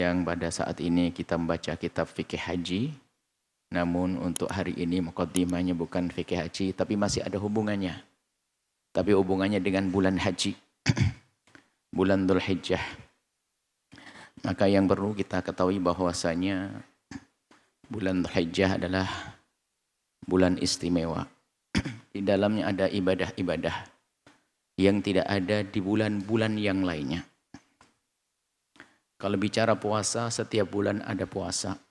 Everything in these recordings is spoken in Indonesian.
yang pada saat ini kita membaca kitab fikih haji. Namun untuk hari ini muqaddimahnya bukan fikih haji, tapi masih ada hubungannya. Tapi hubungannya dengan bulan haji, bulan Dzulhijjah. Maka yang perlu kita ketahui bahwasanya bulan Dzulhijjah adalah bulan istimewa. Di dalamnya ada ibadah-ibadah yang tidak ada di bulan-bulan yang lainnya. Kalau bicara puasa, setiap bulan ada puasa.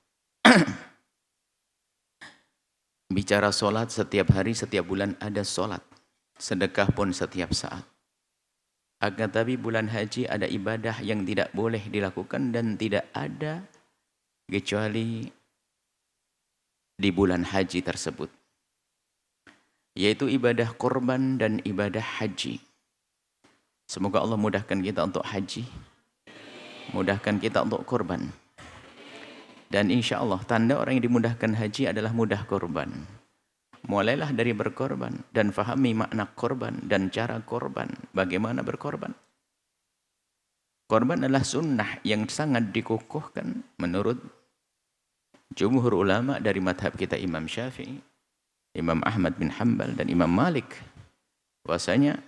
Bicara sholat, setiap hari, setiap bulan ada sholat. Sedekah pun setiap saat. Akan tapi bulan haji ada ibadah yang tidak boleh dilakukan dan tidak ada kecuali di bulan haji tersebut. Yaitu ibadah korban dan ibadah haji. Semoga Allah mudahkan kita untuk haji. Mudahkan kita untuk korban. Dan insya Allah tanda orang yang dimudahkan haji adalah mudah korban. Mulailah dari berkorban dan fahami makna korban dan cara korban. Bagaimana berkorban. Korban adalah sunnah yang sangat dikukuhkan menurut jumhur ulama dari madhab kita Imam Syafi'i, Imam Ahmad bin Hanbal dan Imam Malik. Bahwasanya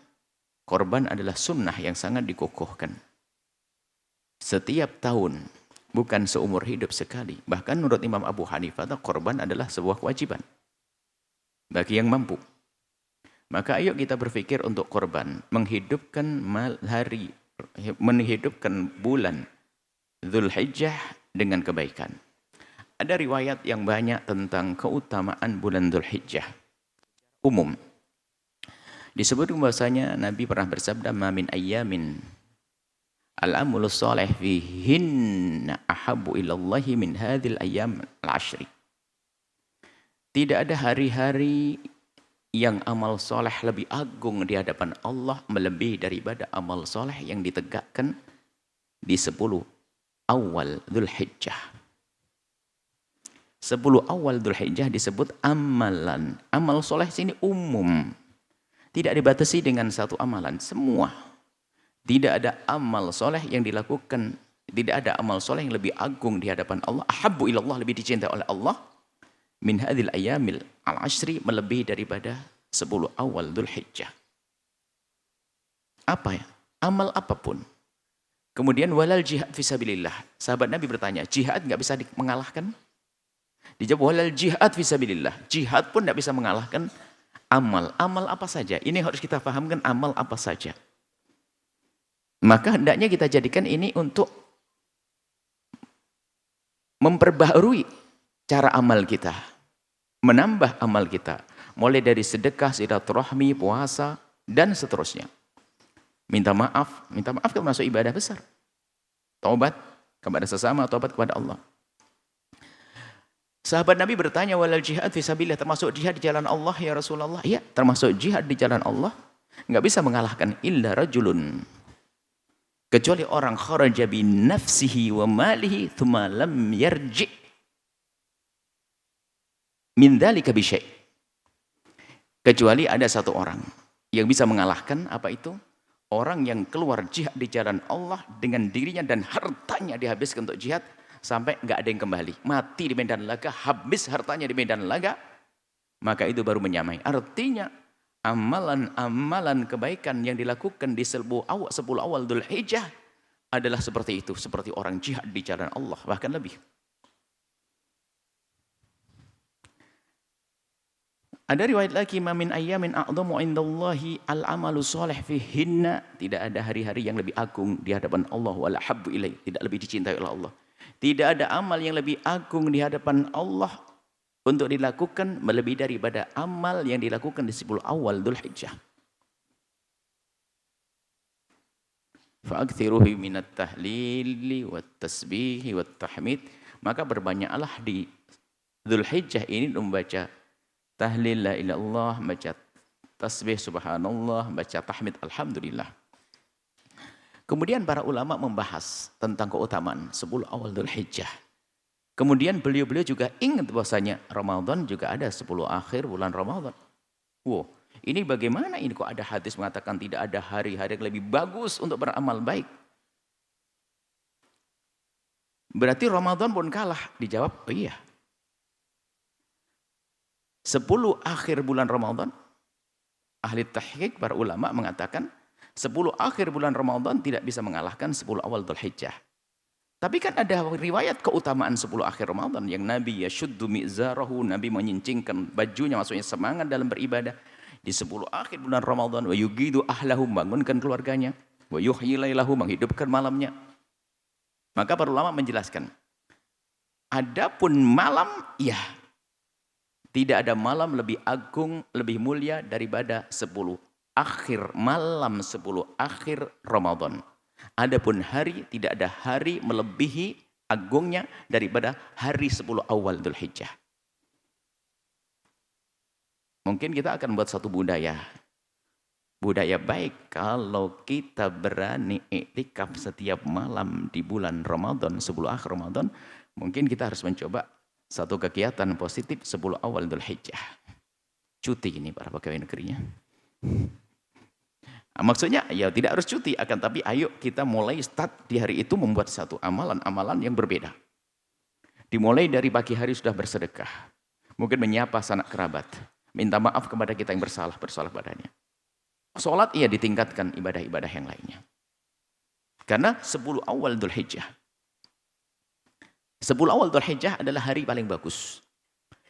korban adalah sunnah yang sangat dikukuhkan. Setiap tahun. Bukan seumur hidup sekali. Bahkan menurut Imam Abu Hanifah, korban adalah sebuah kewajiban. Bagi yang mampu. Maka ayo kita berpikir untuk korban. Menghidupkan hari, menghidupkan bulan Dzulhijjah dengan kebaikan. Ada riwayat yang banyak tentang keutamaan bulan Dzulhijjah. Umum. Disebut bahwasanya Nabi pernah bersabda, "Ma min ayyamin al-amulu sholih fihinna ahabbu ilallahi min hadhil ayyam al-ashri." Tidak ada hari-hari yang amal soleh lebih agung di hadapan Allah melebihi daripada amal soleh yang ditegakkan di 10 awal Dzulhijjah. 10 awal Dzulhijjah disebut amalan. Amal soleh sini umum. Tidak dibatasi dengan satu amalan. Semua. Tidak ada amal soleh yang dilakukan. Tidak ada amal soleh yang lebih agung di hadapan Allah. Ahabbu ilallah, lebih dicintai oleh Allah. Min hadhil ayyamil al-ashri, melebihi daripada 10 awal Dzulhijjah. Apa ya? Amal apapun. Kemudian walal jihad fisabilillah. Sahabat Nabi bertanya, jihad nggak bisa mengalahkan? Dijawab walal jihad fisabilillah. Jihad pun nggak bisa mengalahkan amal. Amal apa saja? Ini harus kita pahamkan, amal apa saja. Maka hendaknya kita jadikan ini untuk memperbaharui cara amal kita. Menambah amal kita. Mulai dari sedekah, silaturahmi, puasa, dan seterusnya. Minta maaf kan masuk ibadah besar. Taubat kepada sesama, taubat kepada Allah. Sahabat Nabi bertanya, walal jihad fisabilillah, termasuk jihad di jalan Allah ya Rasulullah? Iya, termasuk jihad di jalan Allah. Nggak bisa mengalahkan illa rajulun. Kecuali orang kharaja bi nafsihi wa malihi thumma lam yarji' min dzalika bi syai'. Kecuali ada satu orang yang bisa mengalahkan apa itu? Orang yang keluar jihad di jalan Allah dengan dirinya dan hartanya dihabiskan untuk jihad sampai nggak ada yang kembali. Mati di medan laga, habis hartanya di medan laga, maka itu baru menyamai. Artinya amalan-amalan kebaikan yang dilakukan di 10 awal Dzulhijjah adalah seperti itu, seperti orang jihad di jalan Allah, bahkan lebih. Ada riwayat lagi, "Min ayyamin a'dhamu 'indallahi al-'amalu shalih fihinna." Tidak ada hari-hari yang lebih agung di hadapan Allah, wala habbu ilaih, tidak lebih dicintai oleh Allah. Tidak ada amal yang lebih agung di hadapan Allah untuk dilakukan melebihi daripada amal yang dilakukan di 10 awal Dzulhijjah. Fa'akthiruhu minat tahlili wat tasbihi wat tahmid. Maka berbanyaklah di Dzulhijjah ini membaca tahlil la ilaha illallah, baca tasbih subhanallah, baca tahmid alhamdulillah. Kemudian para ulama membahas tentang keutamaan 10 awal Dzulhijjah. Kemudian beliau-beliau juga ingat bahwasanya Ramadan juga ada 10 akhir bulan Ramadan. Wow, ini bagaimana ini kok ada hadis mengatakan tidak ada hari-hari yang lebih bagus untuk beramal baik Berarti Ramadan pun kalah. Dijawab, oh iya. 10 akhir bulan Ramadan, ahli tahqiq, para ulama mengatakan 10 akhir bulan Ramadan tidak bisa mengalahkan 10 awal Dzulhijjah. Tapi kan ada riwayat keutamaan 10 akhir Ramadan yang Nabi yashuddu mi'zarahu, Nabi menyincingkan bajunya, maksudnya semangat dalam beribadah di 10 akhir bulan Ramadan, wa yugidu ahlahu, bangunkan keluarganya, wa yuhyi lailahu, menghidupkan malamnya. Maka para ulama menjelaskan, adapun malam, ya, tidak ada malam lebih agung, lebih mulia daripada 10 akhir malam 10 akhir Ramadan. Adapun hari, tidak ada hari melebihi agungnya daripada hari 10 awal Dzulhijjah. Mungkin kita akan buat satu budaya. Budaya baik kalau kita berani iktikaf setiap malam di bulan Ramadan, 10 akhir Ramadan, mungkin kita harus mencoba satu kegiatan positif 10 awal Dzulhijjah. Cuti ini para pegawai negerinya. Maksudnya ya tidak harus cuti, akan tapi ayo kita mulai start di hari itu membuat satu amalan-amalan yang berbeda. Dimulai dari pagi hari sudah bersedekah. Mungkin menyapa sanak kerabat. Minta maaf kepada kita yang bersalah padanya. Sholat iya ditingkatkan ibadah-ibadah yang lainnya. Karena 10 awal Dzulhijjah. 10 awal Dzulhijjah adalah hari paling bagus.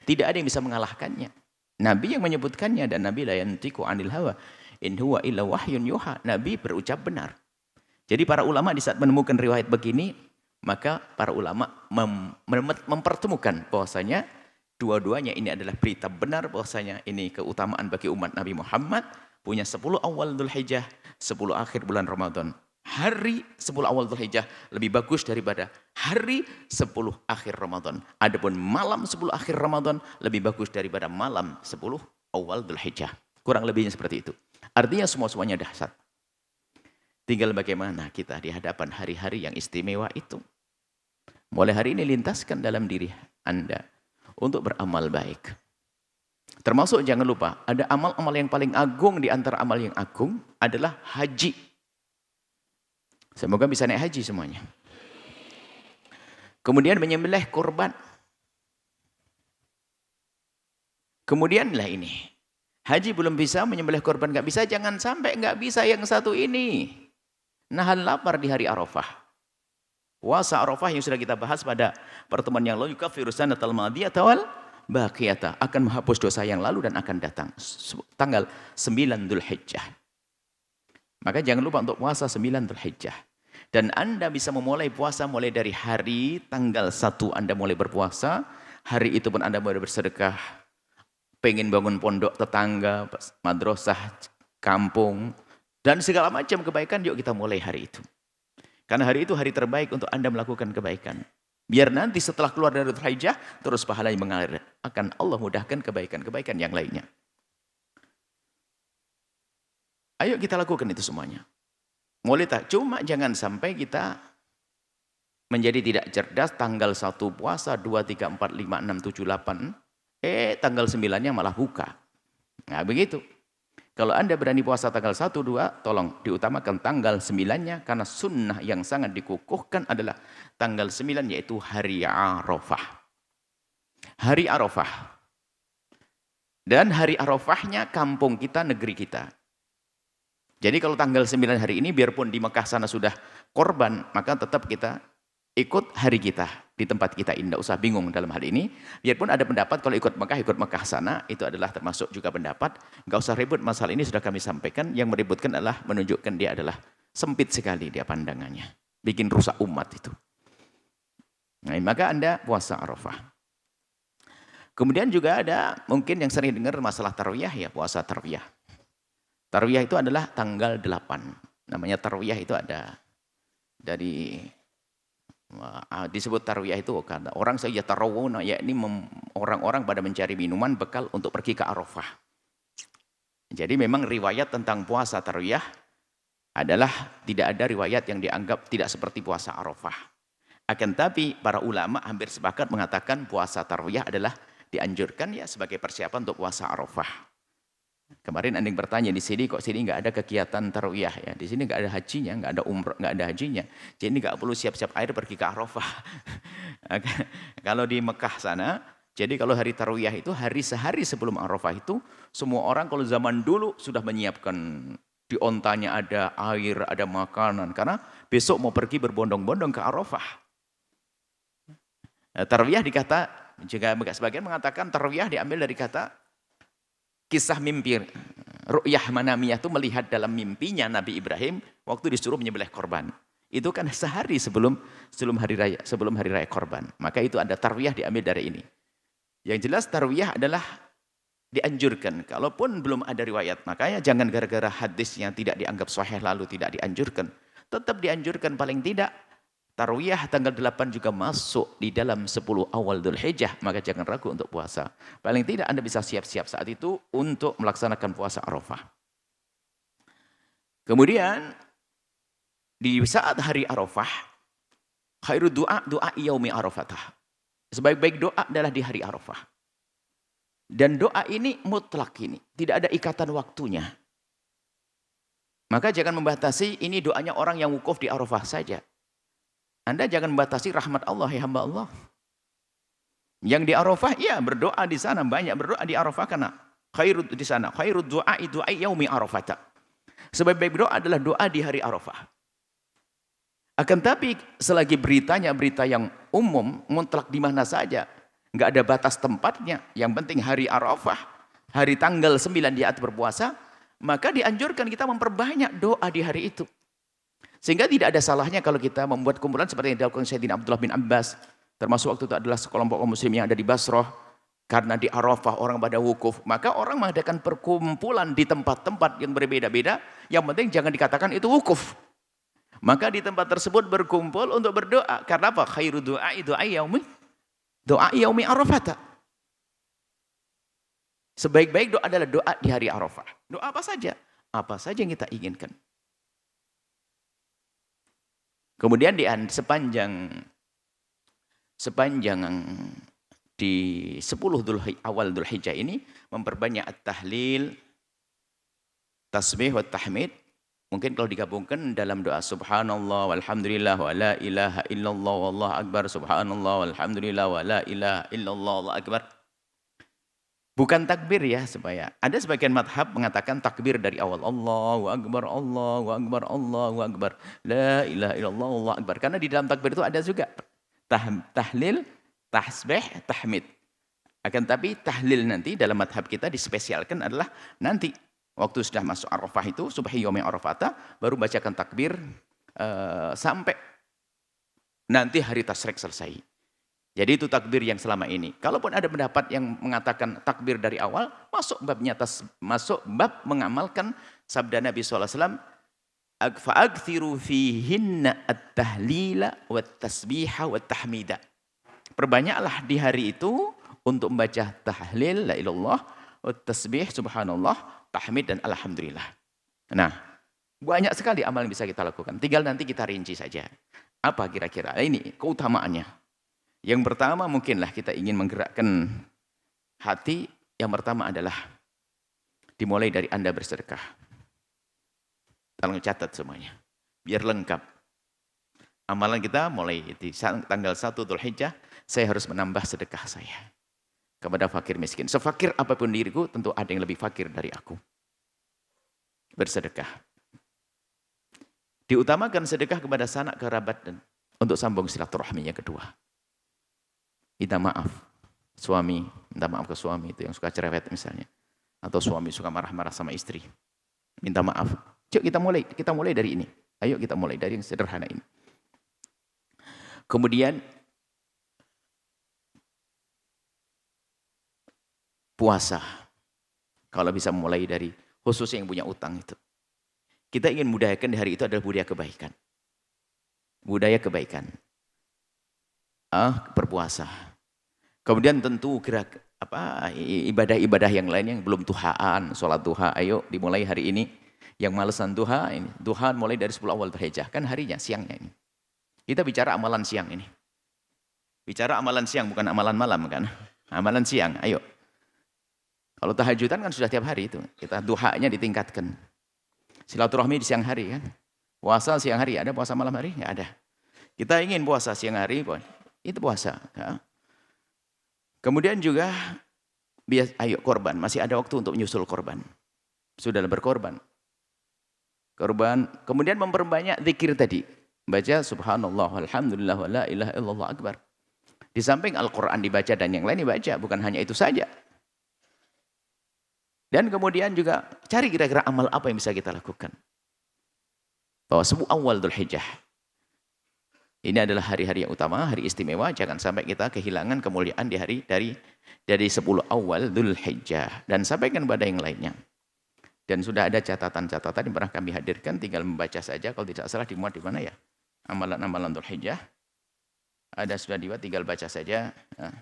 Tidak ada yang bisa mengalahkannya. Nabi yang menyebutkannya, dan Nabi la yantiqu 'anil hawa in huwa illa wahyun yuha. Nabi berucap benar. Jadi para ulama di saat menemukan riwayat begini, maka para ulama mempertemukan bahwasanya dua-duanya ini adalah berita benar, bahwasanya ini keutamaan bagi umat Nabi Muhammad, punya 10 awal Dzulhijjah, 10 akhir bulan Ramadan. Hari 10 awal Dzulhijjah lebih bagus daripada hari 10 akhir Ramadan. Adapun malam 10 akhir Ramadan lebih bagus daripada malam 10 awal Dzulhijjah. Kurang lebihnya seperti itu. Artinya semuanya dahsyat. Tinggal bagaimana kita di hadapan hari-hari yang istimewa itu. Mulai hari ini lintaskan dalam diri Anda untuk beramal baik. Termasuk jangan lupa, ada amal-amal yang paling agung di antara amal yang agung adalah haji. Semoga bisa naik haji semuanya. Kemudian menyembelih kurban. Kemudianlah ini. Haji belum bisa, menyembelih kurban nggak bisa, jangan sampai nggak bisa yang satu ini. Nahan lapar di hari Arafah. Puasa Arafah yang sudah kita bahas pada pertemuan yang lalu, yukaffiru sanatal madiyata wal baqiyata, akan menghapus dosa yang lalu dan akan datang. Tanggal 9 Dzulhijjah. Maka jangan lupa untuk puasa 9 Dzulhijjah. Dan Anda bisa memulai puasa mulai dari hari tanggal 1 Anda mulai berpuasa. Hari itu pun Anda mulai bersedekah. Pengen bangun pondok tetangga, madrasah, kampung, dan segala macam kebaikan, yuk kita mulai hari itu. Karena hari itu hari terbaik untuk Anda melakukan kebaikan. Biar nanti setelah keluar dari Dzulhijjah, terus pahalanya mengalir. Akan Allah mudahkan kebaikan-kebaikan yang lainnya. Ayo kita lakukan itu semuanya. Mulai tak, cuma jangan sampai kita menjadi tidak cerdas tanggal 1 puasa, 2, 3, 4, 5, 6, 7, 8. Tanggal 9-nya malah buka. Nah begitu. Kalau Anda berani puasa tanggal 1, 2, tolong diutamakan tanggal 9-nya, karena sunnah yang sangat dikukuhkan adalah tanggal 9, yaitu hari Arafah. Hari Arafah. Dan hari Arafahnya kampung kita, negeri kita. Jadi kalau tanggal 9 hari ini, biarpun di Mekah sana sudah korban, maka tetap kita ikut hari kita di tempat kita. Tidak usah bingung dalam hal ini. Biarpun ada pendapat kalau ikut Mekah sana, itu adalah termasuk juga pendapat. Nggak usah ribut, masalah ini sudah kami sampaikan. Yang meributkan adalah menunjukkan dia adalah sempit sekali dia pandangannya. Bikin rusak umat itu. Nah, maka Anda puasa Arafah. Kemudian juga ada mungkin yang sering dengar masalah tarwiyah, ya puasa tarwiyah. Tarwiyah itu adalah tanggal 8. Namanya tarwiyah itu ada dari disebut tarwiyah itu karena orang saja tarawuna, yakni orang-orang pada mencari minuman bekal untuk pergi ke Arafah. Jadi memang riwayat tentang puasa tarwiyah adalah tidak ada riwayat yang dianggap tidak seperti puasa Arafah. Akan tapi para ulama hampir sepakat mengatakan puasa tarwiyah adalah dianjurkan ya sebagai persiapan untuk puasa Arafah. Kemarin ada yang bertanya di sini kok sini nggak ada kegiatan tarwiyah ya. Di sini nggak ada hajinya, nggak ada umrah, nggak ada hajinya. Jadi nggak perlu siap-siap air pergi ke Arafah. Kalau di Mekah sana, jadi kalau hari tarwiyah itu hari sehari sebelum Arafah itu semua orang kalau zaman dulu sudah menyiapkan di ontanya ada air, ada makanan karena besok mau pergi berbondong-bondong ke Arafah. Tarwiyah dikata juga sebagian mengatakan tarwiyah diambil dari kata kisah mimpi ru'yah manamiyah itu melihat dalam mimpinya Nabi Ibrahim waktu disuruh menyembelih korban. Itu kan sehari sebelum hari raya korban. Maka itu ada tarwiyah diambil dari ini. Yang jelas tarwiyah adalah dianjurkan. Kalaupun belum ada riwayat, makanya jangan gara-gara hadis yang tidak dianggap sahih lalu tidak dianjurkan. Tetap dianjurkan paling tidak. Tarwiyah tanggal 8 juga masuk di dalam 10 awal Dzulhijjah, maka jangan ragu untuk puasa. Paling tidak Anda bisa siap-siap saat itu untuk melaksanakan puasa Arafah. Kemudian di saat hari Arafah, khairu doa yaumi Arafatah. Sebaik-baik doa adalah di hari Arafah. Dan doa ini mutlak ini, tidak ada ikatan waktunya. Maka jangan membatasi ini doanya orang yang wukuf di Arafah saja. Anda jangan membatasi rahmat Allah, ya hamba Allah. Yang di Arafah, ya berdoa di sana. Banyak berdoa di Arafah karena khairud di sana. Khairud doa yaumi Arafata. Sebaik-baik doa adalah doa di hari Arafah. Akan tapi selagi beritanya berita yang umum, mutlak di mana saja. Nggak ada batas tempatnya. Yang penting hari Arafah, hari tanggal 9 di saat berpuasa, maka dianjurkan kita memperbanyak doa di hari itu. Sehingga tidak ada salahnya kalau kita membuat kumpulan seperti yang dilakukan Sayyidina Abdullah bin Abbas. Termasuk waktu itu adalah sekelompok kaum muslim yang ada di Basrah. Karena di Arafah orang pada wukuf. Maka orang mengadakan perkumpulan di tempat-tempat yang berbeda-beda. Yang penting jangan dikatakan itu wukuf. Maka di tempat tersebut berkumpul untuk berdoa. Karena apa? Khairu doa yaumi Arafata. Sebaik-baik doa adalah doa di hari Arafah. Doa apa saja? Apa saja yang kita inginkan. Kemudian di sepanjang di 10 awal Dzulhijjah ini memperbanyak at-tahlil, tasbih wa tahmid. Mungkin kalau digabungkan dalam doa subhanallah walhamdulillah wa la ilaha illallah wallahu akbar, subhanallah walhamdulillah wa la ilaha illallah wallahu akbar. Bukan takbir ya, supaya ada sebagian madhab mengatakan takbir dari awal Allahu Akbar, Allahu Akbar, Allahu Akbar, la ilaha illallah, Allahu Akbar. Karena di dalam takbir itu ada juga tahlil, tasbih, tahmid. Akan tapi tahlil nanti dalam madhab kita dispesialkan adalah nanti waktu sudah masuk Arafah itu, subhi yaumi Arafata, baru bacakan takbir sampai nanti hari tasyrik selesai. Jadi itu takbir yang selama ini. Kalaupun ada pendapat yang mengatakan takbir dari awal, masuk bab mengamalkan sabda Nabi SAW, fa'akthiru fihinna at-tahlila wat-tasbiha wat-tahmida. Perbanyaklah di hari itu untuk membaca tahlil, la ilallah, wat-tasbih, subhanallah, tahmid dan alhamdulillah. Nah, banyak sekali amal yang bisa kita lakukan. Tinggal nanti kita rinci saja. Apa kira-kira? Ini keutamaannya. Yang pertama mungkinlah kita ingin menggerakkan hati. Yang pertama adalah dimulai dari Anda bersedekah. Tolong catat semuanya. Biar lengkap. Amalan kita mulai di tanggal 1 Dzulhijjah, saya harus menambah sedekah saya kepada fakir miskin. Sefakir apapun diriku, tentu ada yang lebih fakir dari aku. Bersedekah. Diutamakan sedekah kepada sanak kerabat dan untuk sambung silaturahmi yang kedua. Minta maaf. Suami, minta maaf ke suami itu yang suka cerewet misalnya. Atau suami suka marah-marah sama istri. Minta maaf. Yuk kita mulai dari ini. Ayo kita mulai dari yang sederhana ini. Kemudian puasa. Kalau bisa mulai dari khususnya yang punya utang itu. Kita ingin budayakan di hari itu adalah budaya kebaikan. Budaya kebaikan. Berpuasa. Kemudian tentu ibadah-ibadah yang lain yang belum duhaan, sholat duha, ayo dimulai hari ini. Yang malesan duha ini, duha mulai dari 10 awal Dzulhijjah, kan harinya, siangnya ini. Kita bicara amalan siang ini. Bicara amalan siang bukan amalan malam kan. Amalan siang, ayo. Kalau tahajudan kan sudah tiap hari itu. Kita duhanya ditingkatkan. Silaturahmi di siang hari kan. Puasa siang hari, ada puasa malam hari? Nggak ada. Kita ingin puasa siang hari, itu puasa. Ya. Kemudian juga, ayo korban, masih ada waktu untuk menyusul korban. Sudah berkorban. Korban, kemudian memperbanyak zikir tadi. Baca subhanallah, alhamdulillah, wa la ilaha illallah akbar. Di samping Al-Quran dibaca dan yang lain dibaca, bukan hanya itu saja. Dan kemudian juga cari kira-kira amal apa yang bisa kita lakukan. Bahwa sebuah awal Dhul Hijjah. Ini adalah hari-hari yang utama, hari istimewa. Jangan sampai kita kehilangan kemuliaan di hari dari 10 awal Dhul Hijjah. Dan sampaikan pada yang lainnya. Dan sudah ada catatan-catatan yang pernah kami hadirkan. Tinggal membaca saja. Kalau tidak salah dimuat di mana ya? Amalan-amalan Dhul Hijjah. Ada sudah dibuat, tinggal baca saja. Nah.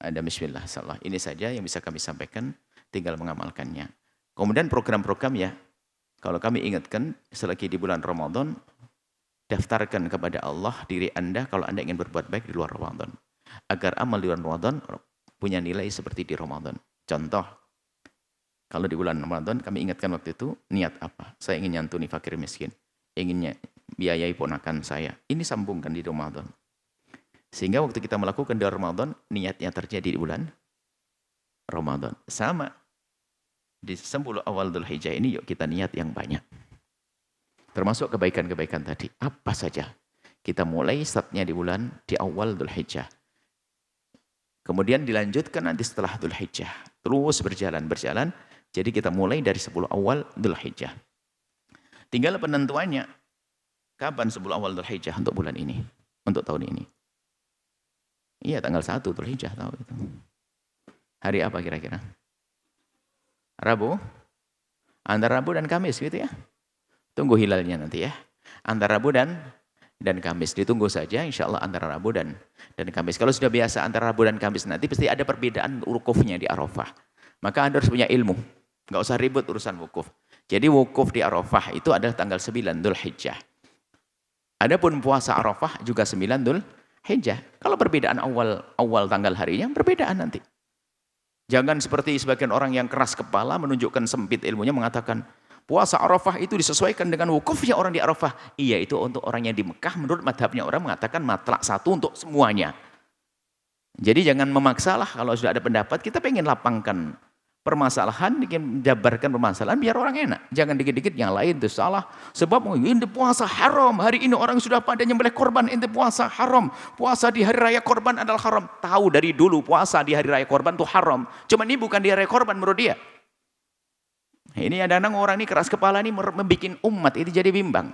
Ada bismillah. Salah. Ini saja yang bisa kami sampaikan. Tinggal mengamalkannya. Kemudian program-program ya, kalau kami ingatkan selagi di bulan Ramadan, daftarkan kepada Allah diri Anda kalau Anda ingin berbuat baik di luar Ramadan. Agar amal di bulan Ramadan punya nilai seperti di Ramadan. Contoh, kalau di bulan Ramadan kami ingatkan waktu itu, niat apa? Saya ingin nyantuni fakir miskin. Inginnya biayai ponakan saya. Ini sambungkan di Ramadan. Sehingga waktu kita melakukan di Ramadan, niatnya terjadi di bulan Ramadan. Sama. Di 10 awal Dhul Hijjah ini yuk kita niat yang banyak. Termasuk kebaikan-kebaikan tadi. Apa saja. Kita mulai startnya di awal Dhul Hijjah. Kemudian dilanjutkan nanti setelah Dhul Hijjah. Terus berjalan. Jadi kita mulai dari 10 awal Dhul Hijjah. Tinggal penentuannya. Kapan 10 awal Dhul Hijjah untuk bulan ini? Untuk tahun ini? Iya, tanggal 1 Dhul Hijjah. Tahu itu. Hari apa kira-kira? Rabu? Antara Rabu dan Kamis gitu ya. Tunggu hilalnya nanti ya. Antara Rabu dan Kamis. Ditunggu saja insya Allah antara Rabu dan Kamis. Kalau sudah biasa antara Rabu dan Kamis nanti pasti ada perbedaan wukufnya di Arafah. Maka Anda harus punya ilmu. Nggak usah ribut urusan wukuf. Jadi wukuf di Arafah itu adalah tanggal 9 Dhul Hijjah. Adapun puasa Arafah juga 9 Dhul Hijjah. Kalau perbedaan awal tanggal harinya, perbedaan nanti. Jangan seperti sebagian orang yang keras kepala menunjukkan sempit ilmunya mengatakan puasa Arafah itu disesuaikan dengan wukufnya orang di Arafah. Iya, itu untuk orang yang di Mekah menurut madhabnya orang mengatakan matlak satu untuk semuanya. Jadi jangan memaksalah kalau sudah ada pendapat. Kita pengen lapangkan permasalahan, ingin menjabarkan permasalahan biar orang enak. Jangan dikit-dikit yang lain itu salah. Sebab ini puasa haram. Hari ini orang sudah pada nyembelih korban, ini puasa haram. Puasa di hari raya korban adalah haram. Tahu dari dulu puasa di hari raya korban itu haram. Cuma ini bukan di hari raya korban menurut dia. Ini ada orang ini keras kepala ini membuat umat itu jadi bimbang.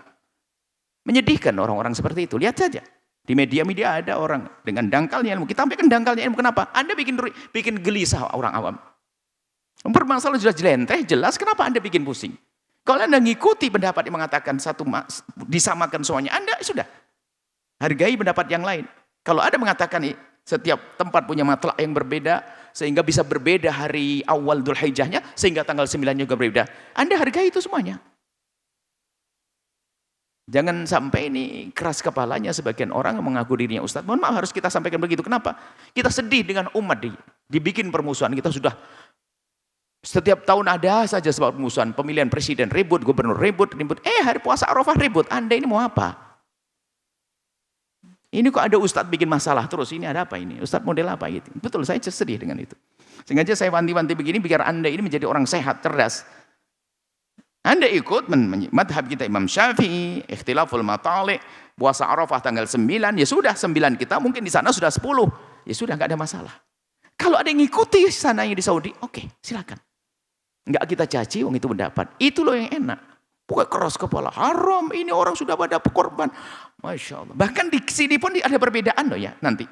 Menyedihkan orang-orang seperti itu. Lihat saja. Di media-media ada orang dengan dangkalnya ilmu. Kita sampaikan dangkalnya ilmu. Kenapa? Anda bikin gelisah orang awam. Permasalahan sudah jelenteh, jelas, kenapa Anda bikin pusing? Kalau Anda ngikuti pendapat yang mengatakan disamakan semuanya, Anda sudah hargai pendapat yang lain. Kalau Anda mengatakan setiap tempat punya matlak yang berbeda, sehingga bisa berbeda hari awal Dhul Hijjahnya, sehingga tanggal 9 juga berbeda, Anda hargai itu semuanya. Jangan sampai ini keras kepalanya sebagian orang mengaku dirinya Ustaz. Mohon maaf harus kita sampaikan begitu. Kenapa? Kita sedih dengan umat dibikin permusuhan. Kita sudah setiap tahun ada saja sebab permusuhan, pemilihan presiden ribut, gubernur ribut. Hari puasa Arafah ribut. Anda ini mau apa? Ini kok ada ustadz bikin masalah terus. Ini ada apa ini? Ustadz model apa gitu? Betul, saya sedih dengan itu. Sengaja saya wanti-wanti begini biar Anda ini menjadi orang sehat, cerdas. Anda ikut madhab kita Imam Syafi'i, ikhtilaful matali', puasa Arafah tanggal 9, ya sudah 9 kita, mungkin di sana sudah 10. Ya sudah, nggak ada masalah. Kalau ada yang ngikuti sananya di Saudi, oke, silakan. Enggak kita caci, wong itu pendapat. Itu loh yang enak. Pokoknya keras kepala. Haram, ini orang sudah pada korban. Masya Allah. Bahkan di sini pun ada perbedaan loh ya nanti.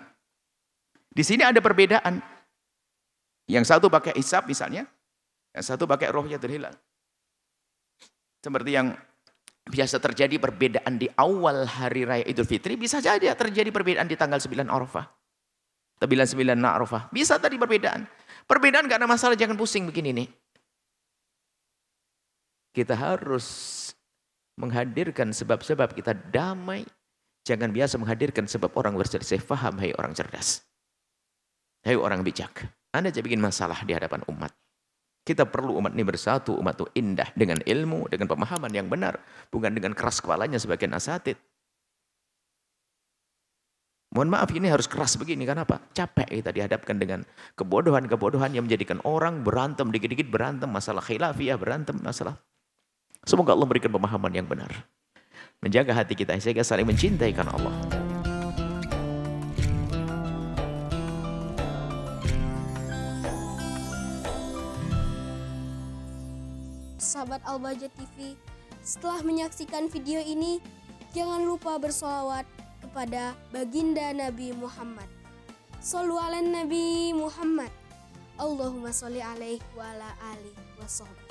Di sini ada perbedaan. Yang satu pakai hisab misalnya. Yang satu pakai ru'yatul hilal. Seperti yang biasa terjadi perbedaan di awal hari raya Idul Fitri. Bisa saja terjadi perbedaan di tanggal 9 Arafah. 9 Arafah. Bisa tadi perbedaan. Perbedaan gak ada masalah, jangan pusing begini nih. Kita harus menghadirkan sebab-sebab kita damai. Jangan biasa menghadirkan sebab orang berselisih faham, hai orang cerdas. Hai orang bijak, Anda jangan bikin masalah di hadapan umat. Kita perlu umat ini bersatu, umat itu indah dengan ilmu, dengan pemahaman yang benar, bukan dengan keras kepalanya sebagian asatid. Mohon maaf, ini harus keras begini, karena apa? Capek kita dihadapkan dengan kebodohan-kebodohan yang menjadikan orang berantem, dikit-dikit berantem, masalah khilafiyah berantem, masalah. Semoga Allah berikan pemahaman yang benar. Menjaga hati kita sehingga saling mencintai karena Allah. Sahabat Al-Bahjah TV, setelah menyaksikan video ini, jangan lupa bersolawat kepada baginda Nabi Muhammad. Shollu ala Nabi Muhammad. Allahumma sholli alaihi wa ala alihi wa sahbihi.